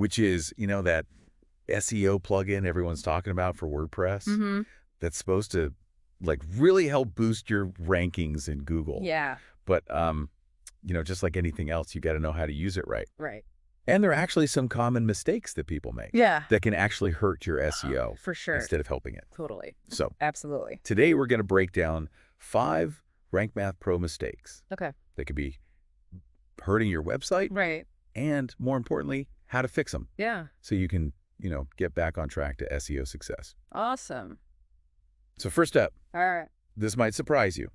which is, that SEO plugin everyone's talking about for WordPress that's supposed to like really help boost your rankings in Google. Yeah. But, just like anything else, you got to know how to use it right. Right. And there are actually some common mistakes that people make that can actually hurt your SEO for sure instead of helping it. Totally. So absolutely. Today we're going to break down 5 RankMath Pro mistakes that could be hurting your website. Right. And more importantly, how to fix them. Yeah. So you can, get back on track to SEO success. Awesome. So first up, All right. this might surprise you.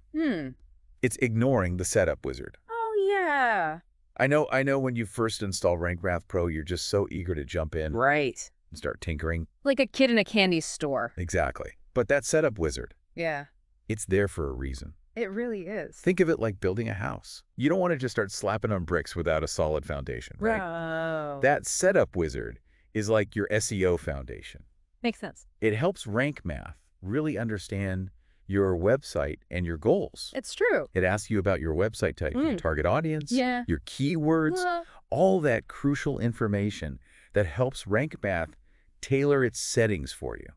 It's ignoring the setup wizard. Oh, yeah. I know when you first install RankMath Pro, you're just so eager to jump in. Right. And start tinkering. Like a kid in a candy store. Exactly. But that setup wizard, Yeah. it's there for a reason. It really is. Think of it like building a house. You don't want to just start slapping on bricks without a solid foundation, right? Bro. That setup wizard is like your SEO foundation. Makes sense. It helps RankMath really understand your website and your goals. It's true. It asks you about your website type, your target audience, your keywords, all that crucial information that helps RankMath tailor its settings for you.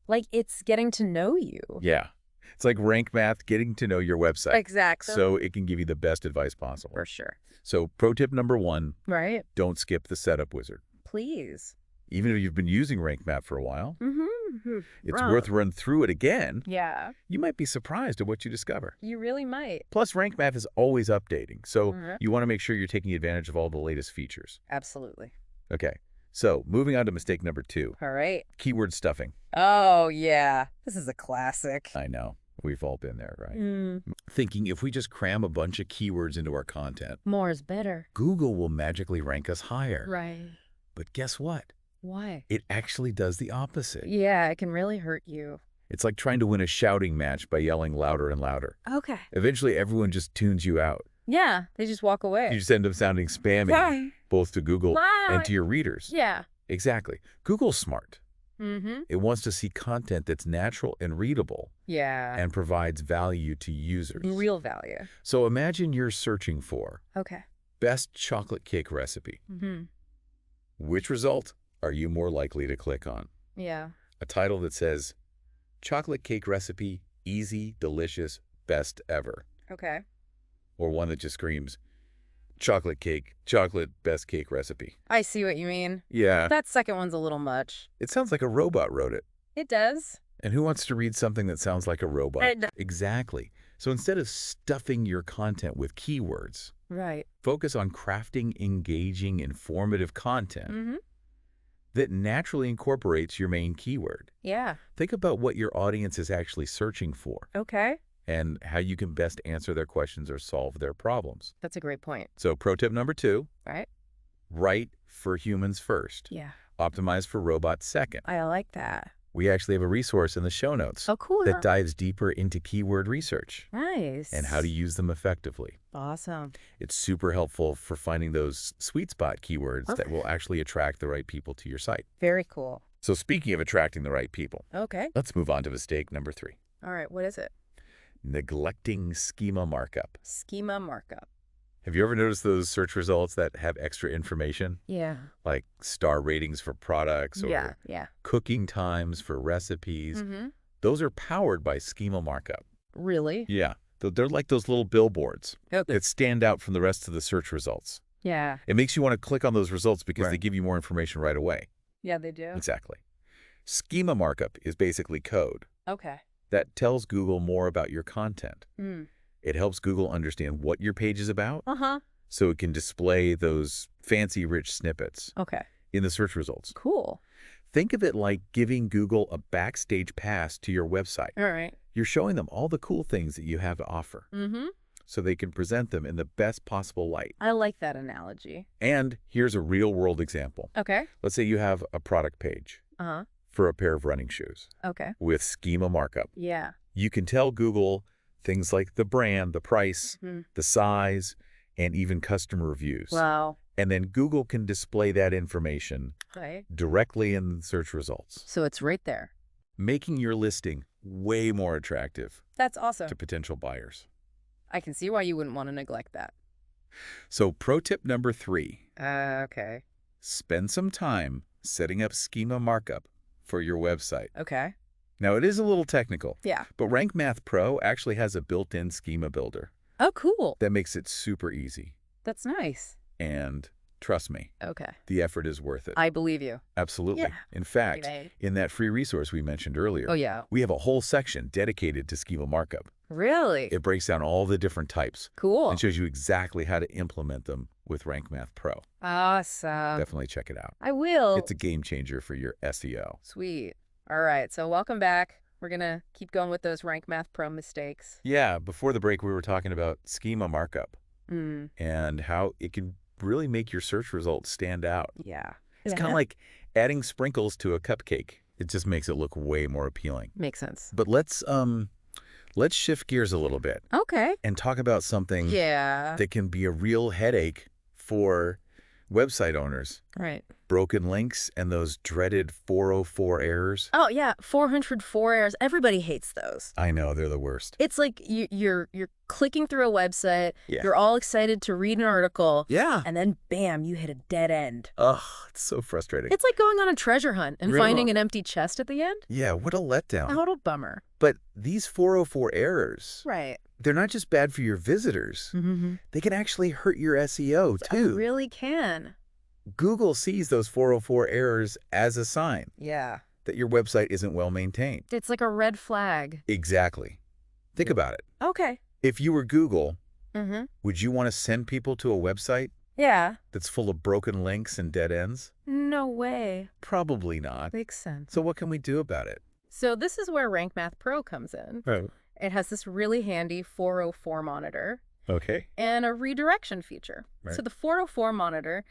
Like it's getting to know you. Yeah. It's like RankMath getting to know your website. Exactly. So it can give you the best advice possible. For sure. So pro tip number 1, right? Don't skip the setup wizard. Please. Even if you've been using RankMath for a while, it's Bro. worth running through it again. Yeah. You might be surprised at what you discover. You really might. Plus, RankMath is always updating, so you want to make sure you're taking advantage of all the latest features. Absolutely. Okay, so moving on to mistake number 2. All right. Keyword stuffing. Oh, yeah. This is a classic. I know. We've all been there, right? Thinking if we just cram a bunch of keywords into our content, more is better. Google will magically rank us higher. Right. But guess what? Why? It actually does the opposite. Yeah, it can really hurt you. It's like trying to win a shouting match by yelling louder and louder. Okay. Eventually, everyone just tunes you out. Yeah, they just walk away. You just end up sounding spammy, both to Google and to your readers. Yeah. Exactly. Google's smart. It wants to see content that's natural and readable. Yeah. And provides value to users. Real value. So imagine you're searching for best chocolate cake recipe. Which result are you more likely to click on? Yeah. A title that says, chocolate cake recipe, easy, delicious, best ever. Okay. Or one that just screams, chocolate cake, chocolate, best cake recipe. I see what you mean. Yeah. That second one's a little much. It sounds like a robot wrote it. It does. And who wants to read something that sounds like a robot? Exactly. So instead of stuffing your content with keywords, focus on crafting engaging, informative content that naturally incorporates your main keyword. Yeah. Think about what your audience is actually searching for. Okay. And how you can best answer their questions or solve their problems. That's a great point. So pro tip number 2. Write for humans first. Yeah. Optimize for robots second. I like that. We actually have a resource in the show notes that dives deeper into keyword research. Nice. And how to use them effectively. Awesome. It's super helpful for finding those sweet spot keywords that will actually attract the right people to your site. Very cool. So speaking of attracting the right people, let's move on to mistake number 3. All right, what is it? Neglecting schema markup. Schema markup. Have you ever noticed those search results that have extra information? Yeah. Like star ratings for products or cooking times for recipes. Those are powered by schema markup. Really? Yeah. They're like those little billboards that stand out from the rest of the search results. Yeah. It makes you want to click on those results because they give you more information right away. Yeah, they do. Exactly. Schema markup is basically code that tells Google more about your content. It helps Google understand what your page is about, so it can display those fancy, rich snippets in the search results. Cool. Think of it like giving Google a backstage pass to your website. All right. You're showing them all the cool things that you have to offer, so they can present them in the best possible light. I like that analogy. And here's a real-world example. Okay. Let's say you have a product page for a pair of running shoes with schema markup. Yeah. You can tell Google things like the brand, the price, the size, and even customer reviews. Wow. And then Google can display that information directly in the search results. So it's right there. Making your listing way more attractive. That's awesome. To potential buyers. I can see why you wouldn't want to neglect that. So pro tip number 3. Okay. spend some time setting up schema markup for your website. Okay. Now, it is a little technical. Yeah. But RankMath Pro actually has a built-in schema builder. Oh, cool. That makes it super easy. That's nice. And trust me, okay, the effort is worth it. I believe you. Absolutely. Yeah. In fact, in that free resource we mentioned earlier, we have a whole section dedicated to schema markup. Really? It breaks down all the different types. Cool. And shows you exactly how to implement them with RankMath Pro. Awesome. Definitely check it out. I will. It's a game changer for your SEO. Sweet. All right, so welcome back. We're going to keep going with those RankMath Pro mistakes. Yeah, before the break, we were talking about schema markup and how it can really make your search results stand out. Yeah. It's kind of like adding sprinkles to a cupcake. It just makes it look way more appealing. Makes sense. But let's shift gears a little bit. Okay. And talk about something that can be a real headache for website owners. Right. Broken links and those dreaded 404 errors. Oh, yeah. 404 errors. Everybody hates those. I know. They're the worst. It's like you're clicking through a website. Yeah. You're all excited to read an article. Yeah. And then, bam, you hit a dead end. Ugh, it's so frustrating. It's like going on a treasure hunt and finding an empty chest at the end. Yeah, what a letdown. Total bummer. But these 404 errors, right, they're not just bad for your visitors. They can actually hurt your SEO, too. They really can. Google sees those 404 errors as a sign that your website isn't well maintained. It's like a red flag. Exactly. Think about it. Okay. If you were Google, would you want to send people to a website that's full of broken links and dead ends? No way. Probably not. Makes sense. So what can we do about it? So this is where RankMath Pro comes in. Oh. It has this really handy 404 monitor. Okay. And a redirection feature. Right. So the 404 monitor,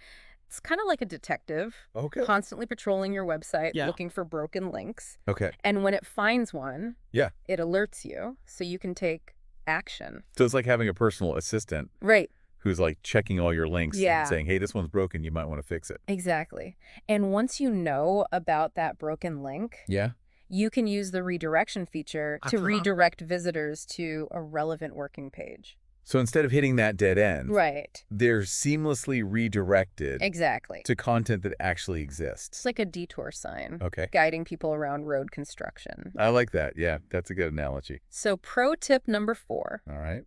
it's kind of like a detective, constantly patrolling your website, looking for broken links. Okay. And when it finds one, it alerts you so you can take action. So it's like having a personal assistant. Right. Who's like checking all your links and saying, hey, this one's broken, you might want to fix it. Exactly. And once you know about that broken link, you can use the redirection feature to redirect visitors to a relevant working page. So instead of hitting that dead end, they're seamlessly redirected to content that actually exists. It's like a detour sign, guiding people around road construction. I like that. Yeah, that's a good analogy. So pro tip number 4. All right.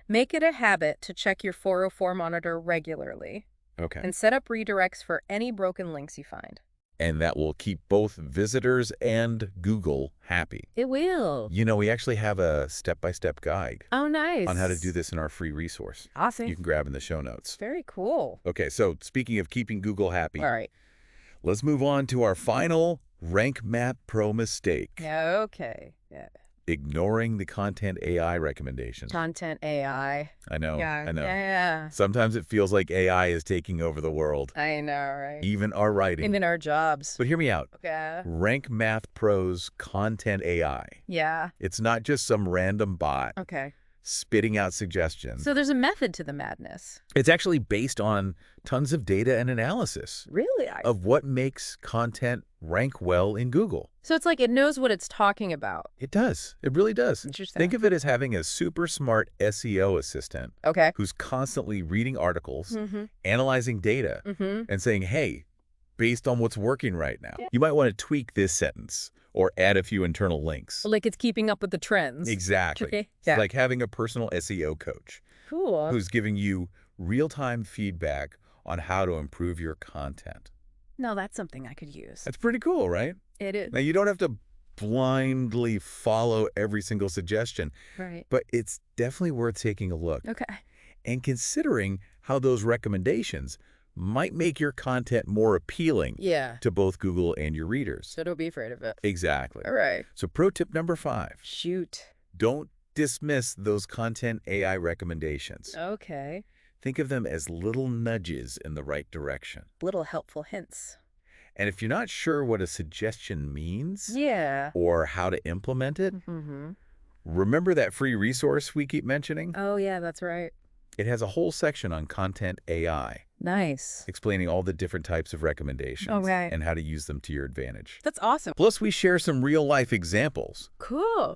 Make it a habit to check your 404 monitor regularly. Okay. And set up redirects for any broken links you find. And that will keep both visitors and Google happy. It will. You know, we actually have a step-by-step guide. Oh, nice. On how to do this in our free resource. Awesome. You can grab in the show notes. Very cool. Okay, so speaking of keeping Google happy. All right. Let's move on to our final RankMath Pro mistake. Okay. Yeah. Ignoring the content AI recommendations. Content AI. I know. I know. Yeah. Sometimes it feels like AI is taking over the world. I know, right? Even our writing. Even our jobs. But hear me out. Okay. RankMath Pro's Content AI. Yeah. It's not just some random bot. Okay. Spitting out suggestions. So there's a method to the madness. It's actually based on tons of data and analysis. Really? Of what makes content rank well in Google. So it's like it knows what it's talking about. It does. It really does. Interesting. Think of it as having a super smart SEO assistant. Who's constantly reading articles, analyzing data, and saying, hey, based on what's working right now, you might want to tweak this sentence or add a few internal links. Like it's keeping up with the trends. Exactly. Okay. It's like having a personal SEO coach. Cool. Who's giving you real-time feedback on how to improve your content. No, that's something I could use. That's pretty cool, right? It is. Now, you don't have to blindly follow every single suggestion. Right. But it's definitely worth taking a look. Okay. And considering how those recommendations might make your content more appealing to both Google and your readers. So don't be afraid of it. Exactly. All right. So pro tip number 5. Shoot. Don't dismiss those content AI recommendations. Okay. Think of them as little nudges in the right direction. Little helpful hints. And if you're not sure what a suggestion means or how to implement it, remember that free resource we keep mentioning? Oh, yeah, that's right. It has a whole section on content AI. Nice. Explaining all the different types of recommendations and how to use them to your advantage. That's awesome. Plus, we share some real-life examples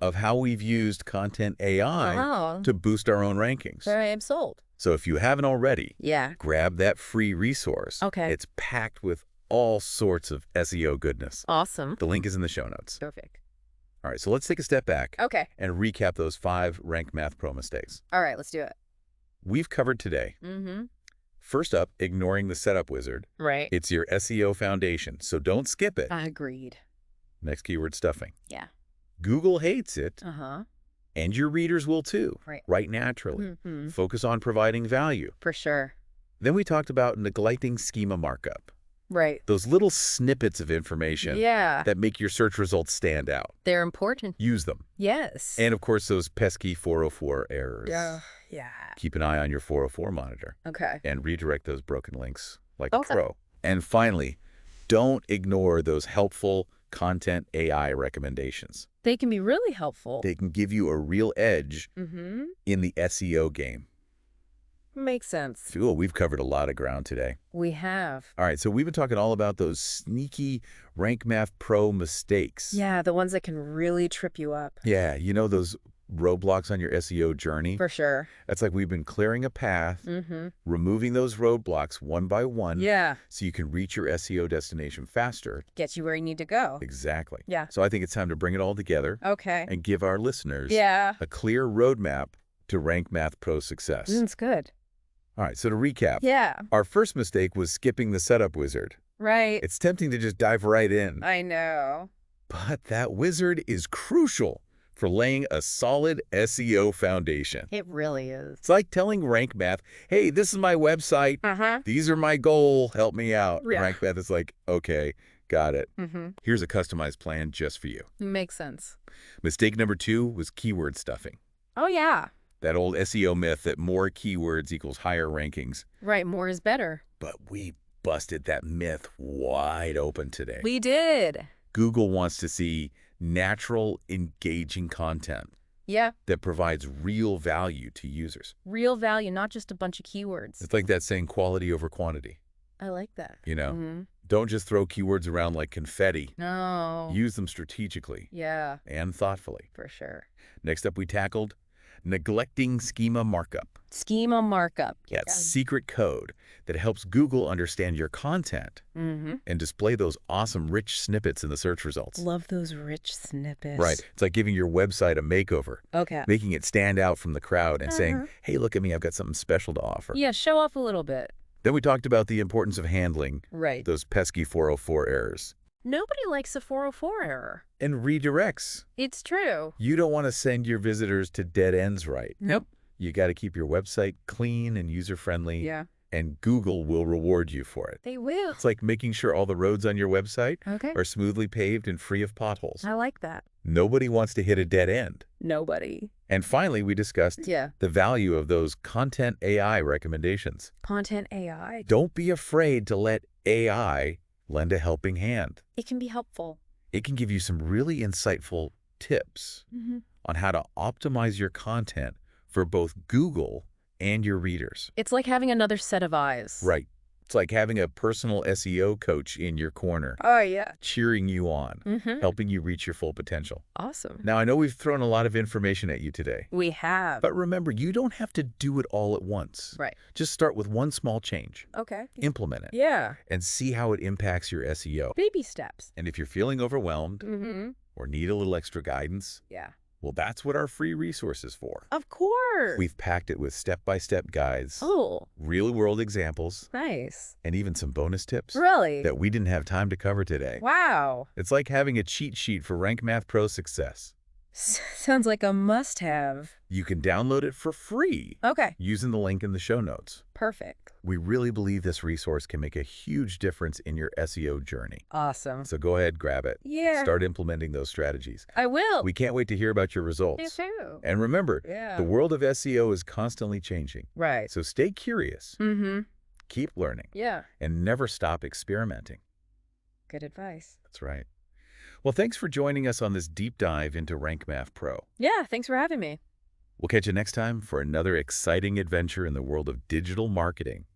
of how we've used content AI to boost our own rankings. I am sold. So if you haven't already, Yeah. grab that free resource. Okay. It's packed with all sorts of SEO goodness. Awesome. The link is in the show notes. Perfect. All right, so let's take a step back Okay. and recap those 5 RankMath Pro mistakes. All right, let's do it. We've covered today. First up, ignoring the setup wizard. Right. It's your SEO foundation, so don't skip it. Agreed. Next keyword, stuffing. Yeah. Google hates it, Uh-huh. and your readers will too, right naturally. Focus on providing value. For sure. Then we talked about neglecting schema markup. Right. Those little snippets of information that make your search results stand out. They're important. Use them. Yes. And, of course, those pesky 404 errors. Yeah. Keep an eye on your 404 monitor. Okay. And redirect those broken links like a pro. And finally, don't ignore those helpful content AI recommendations. They can be really helpful. They can give you a real edge in the SEO game. Makes sense. Cool. We've covered a lot of ground today. We have. All right, so we've been talking all about those sneaky RankMath Pro mistakes. Yeah, the ones that can really trip you up. Yeah, you know those roadblocks on your SEO journey? For sure. That's like we've been clearing a path, removing those roadblocks one by one. Yeah. So you can reach your SEO destination faster. Get you where you need to go. Exactly. Yeah. So I think it's time to bring it all together. Okay. And give our listeners a clear roadmap to RankMath Pro success. That's good. All right, so to recap. Yeah. Our first mistake was skipping the setup wizard. Right. It's tempting to just dive right in. I know. But that wizard is crucial for laying a solid SEO foundation. It really is. It's like telling RankMath, hey, this is my website. These are my goal. Help me out. Yeah. RankMath is like, okay, got it. Here's a customized plan just for you. Makes sense. Mistake number 2 was keyword stuffing. Oh, yeah. That old SEO myth that more keywords equals higher rankings. Right, more is better. But we busted that myth wide open today. We did. Google wants to see natural, engaging content. Yeah. That provides real value to users. Real value, not just a bunch of keywords. It's like that saying quality over quantity. I like that. You know, don't just throw keywords around like confetti. No. Use them strategically. Yeah. And thoughtfully. For sure. Next up, we tackled neglecting schema markup. Schema markup. That's secret code that helps Google understand your content and display those awesome rich snippets in the search results. Love those rich snippets. Right. It's like giving your website a makeover. Okay. Making it stand out from the crowd and saying, hey, look at me, I've got something special to offer. Yeah, show off a little bit. Then we talked about the importance of handling those pesky 404 errors. Nobody likes a 404 error. And redirects. It's true. You don't want to send your visitors to dead ends, right? Nope. You got to keep your website clean and user-friendly. Yeah. And Google will reward you for it. They will. It's like making sure all the roads on your website Okay. are smoothly paved and free of potholes. I like that. Nobody wants to hit a dead end. Nobody. And finally, we discussed the value of those content AI recommendations. Content AI. Don't be afraid to let AI lend a helping hand. It can be helpful. It can give you some really insightful tips on how to optimize your content for both Google and your readers. It's like having another set of eyes. Right. It's like having a personal SEO coach in your corner. Oh, yeah. Cheering you on, helping you reach your full potential. Awesome. Now, I know we've thrown a lot of information at you today. We have. But remember, you don't have to do it all at once. Right. Just start with one small change. Okay. Implement it. Yeah. And see how it impacts your SEO. Baby steps. And if you're feeling overwhelmed or need a little extra guidance, well, that's what our free resource is for. Of course. We've packed it with step-by-step guides, Oh, real-world examples, nice. and even some bonus tips Really? that we didn't have time to cover today. Wow. It's like having a cheat sheet for RankMath Pro success. Sounds like a must-have. You can download it for free Okay. using the link in the show notes. Perfect. We really believe this resource can make a huge difference in your SEO journey. Awesome. So go ahead, grab it. Yeah. Start implementing those strategies. I will. We can't wait to hear about your results. Me too. And remember, Yeah. the world of SEO is constantly changing. Right. So stay curious, keep learning, Yeah. and never stop experimenting. Good advice. That's right. Well, thanks for joining us on this deep dive into RankMath Pro. Yeah, thanks for having me. We'll catch you next time for another exciting adventure in the world of digital marketing.